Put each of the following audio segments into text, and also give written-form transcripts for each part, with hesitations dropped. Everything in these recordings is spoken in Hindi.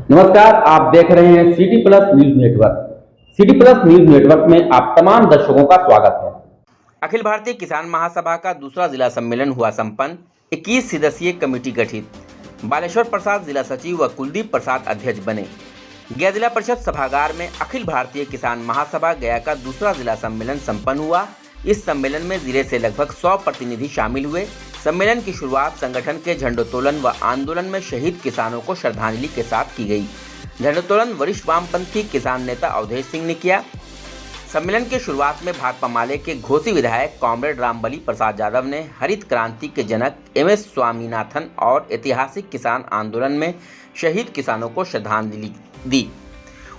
नमस्कार, आप देख रहे हैं city plus news network. City plus news network में आप तमाम दर्शकों का स्वागत है। अखिल भारतीय किसान महासभा का दूसरा जिला सम्मेलन हुआ संपन्न। 21 सदस्यीय कमेटी गठित। बालेश्वर प्रसाद जिला सचिव व कुलदीप प्रसाद अध्यक्ष बने। गया जिला परिषद सभागार में अखिल भारतीय किसान महासभा गया का दूसरा जिला सम्मेलन संपन्न हुआ। इस सम्मेलन में जिले से लगभग 100 प्रतिनिधि शामिल हुए। सम्मेलन की शुरुआत संगठन के झंडोत्तोलन व आंदोलन में शहीद किसानों को श्रद्धांजलि के साथ की गई। झंडोत्तोलन वरिष्ठ वामपंथी किसान नेता अवधेश सिंह ने किया। सम्मेलन की शुरुआत में भाकपा माले के घोसी विधायक कॉमरेड रामबली प्रसाद यादव ने हरित क्रांति के जनक MS स्वामीनाथन और ऐतिहासिक किसान आंदोलन में शहीद किसानों को श्रद्धांजलि दी।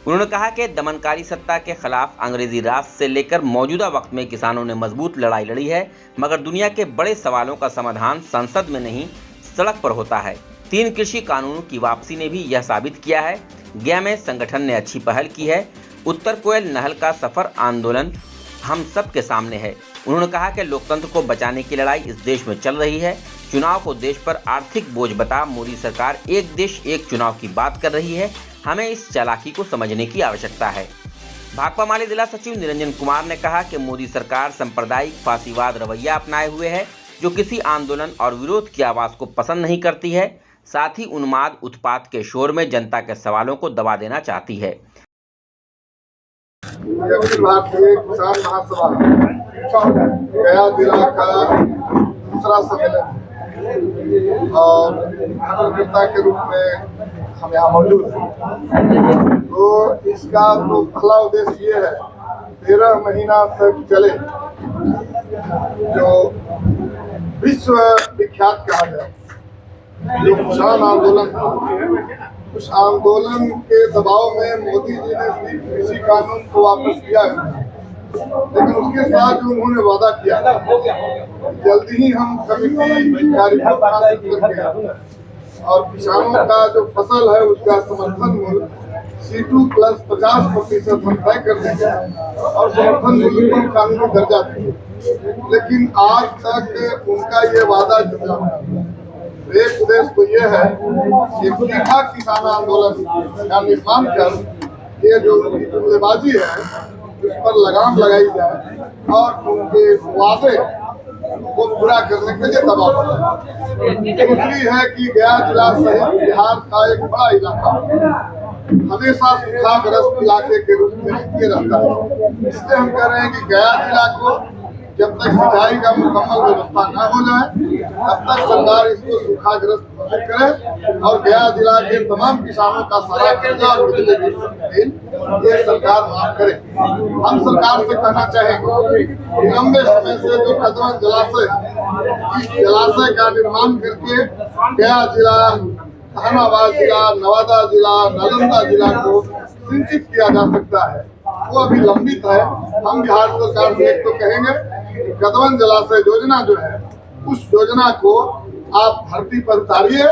उन्होंने कहा कि दमनकारी सत्ता के खिलाफ अंग्रेजी राज से लेकर मौजूदा वक्त में किसानों ने मजबूत लड़ाई लड़ी है, मगर दुनिया के बड़े सवालों का समाधान संसद में नहीं सड़क पर होता है। 3 कृषि कानूनों की वापसी ने भी यह साबित किया है। गया में संगठन ने अच्छी पहल की है। उत्तर कोयल नहर का सफर आंदोलन हम सब के सामने है। उन्होंने कहा कि लोकतंत्र को बचाने की लड़ाई इस देश में चल रही है। चुनाव को देश पर आर्थिक बोझ बता मोदी सरकार एक देश एक चुनाव की बात कर रही है। हमें इस चालाकी को समझने की आवश्यकता है। भाकपा माले जिला सचिव निरंजन कुमार ने कहा कि मोदी सरकार सांप्रदायिक फासीवाद रवैया अपनाए हुए है, जो किसी आंदोलन और विरोध की आवाज को पसंद नहीं करती है। साथ ही उन्माद उत्पात के शोर में जनता के सवालों को दबा देना चाहती है। अखिल भारतीय किसान महासभा गया जिला का दूसरा सम्मेलन और कार्यकर्ता के रूप में हम यहाँ मौजूद हैं। तो इसका तो पहला उद्देश्य ये है 13 महीना तक चले जो विश्व विख्यात कहा जाए जो किसान आंदोलन था, उस आंदोलन के दबाव में मोदी जी ने कृषि कानून को वापस किया है, लेकिन उसके साथ जो उन्होंने वादा किया जल्दी ही हम कमेटी कार्यक्रम और किसानों का जो फसल है उसका समर्थन मूल्य C2 प्लस 50% हम तय कर देंगे और समर्थन मूल्य को कानूनी दर्जा देंगे। लेकिन आज तक उनका ये वादा जुड़ा एक उद्देश्य तो ये है कि तीखा किसान आंदोलन का निर्माण कर ये जो उनकी जुमलेबाजी है उस पर लगाम लगाई जाए और उनके वादे को पूरा करने के लिए दबाव बनाए। दूसरी है कि गया जिला सहित बिहार का एक बड़ा इलाका हमेशा सूखाग्रस्त इलाके के रूप में ये रहता है। इसलिए हम कह रहे हैं कि गया जिला को जब तक सिंचाई का मुकम्मल व्यवस्था न हो जाए तब तक सरकार इसको सूखाग्रस्त घोषित करे और गया जिला के तमाम किसानों का सारा कर्जा और बिजली बिल ये सरकार माफ करे। हम सरकार से कहना चाहेंगे कि लंबे समय से जो कदमन जलाशय इस जलाशय का निर्माण करके गया जिला, जहानाबाद जिला, नवादा जिला, नालंदा जिला को सिंचित किया जा सकता है, वो अभी लंबित है। हम बिहार सरकार से एक तो कहेंगे कदमन जलाशय योजना जो है उस योजना को आप धरती पर उतारिए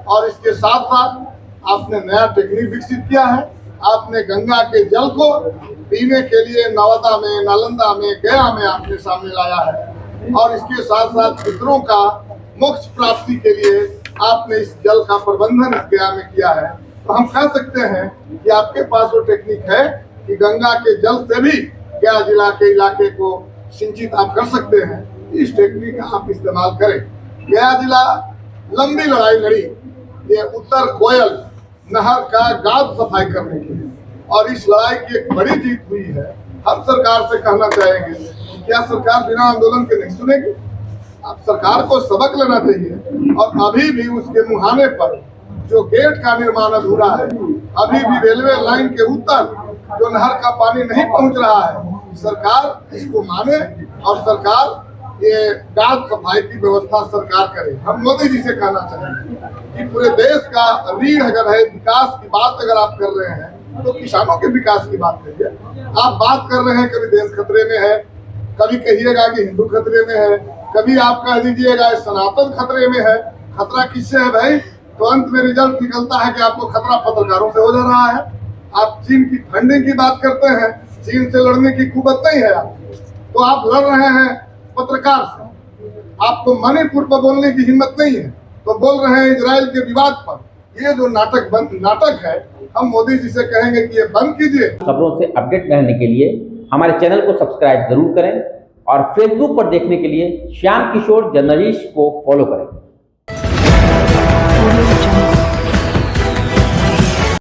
और इसके साथ साथ आपने नया टेक्निक विकसित किया है। आपने गंगा के जल को पीने के लिए नवादा में, नालंदा में, गया में आपने सामने लाया है और इसके साथ साथ पितरों का मोक्ष प्राप्ति के लिए आपने इस जल का प्रबंधन इस गया में किया है। तो हम कह सकते हैं कि आपके पास वो टेक्निक है कि गंगा के जल से भी गया जिला के इलाके को सिंचित आप कर सकते हैं। इस टेक्निक का आप इस्तेमाल करें। गया जिला लंबी लड़ाई लड़ी ये उत्तर कोयल नहर का गाद सफाई करने के लिए और इस लड़ाई की एक बड़ी जीत हुई है। हम सरकार से कहना चाहेंगे क्या सरकार बिना आंदोलन के नहीं सुनेगी? अब सरकार को सबक लेना चाहिए और अभी भी उसके मुहाने पर जो गेट का निर्माण अधूरा है, अभी भी रेलवे लाइन के उत्तर जो नहर का पानी नहीं पहुंच रहा है, सरकार इसको माने और सरकार ये गाद सफाई की व्यवस्था सरकार करे। हम मोदी जी से कहना चाहेंगे कि पूरे देश का रीढ़ अगर है, विकास की बात अगर आप कर रहे हैं तो किसानों के विकास की बात करिए। आप बात कर रहे हैं कभी देश खतरे में है, कभी कहिएगा कि हिंदू खतरे में है, कभी आप कह दीजिएगा सनातन खतरे में है। खतरा किससे है भाई? तो अंत में रिजल्ट निकलता है कि आपको खतरा पत्रकारों से हो जा रहा है। आप चीन की फंडिंग की बात करते हैं, चीन से लड़ने की कुवत नहीं है आपको, तो आप लड़ रहे हैं पत्रकार से। आपको मणिपुर पर बोलने की हिम्मत नहीं है तो बोल रहे हैं इजराइल के विवाद पर। ये जो नाटक है, हम मोदी जी से कहेंगे कि ये बंद कीजिए। खबरों से अपडेट रहने के लिए हमारे चैनल को सब्सक्राइब जरूर करें और फेसबुक पर देखने के लिए श्याम किशोर जर्नलिस्ट को फॉलो करें।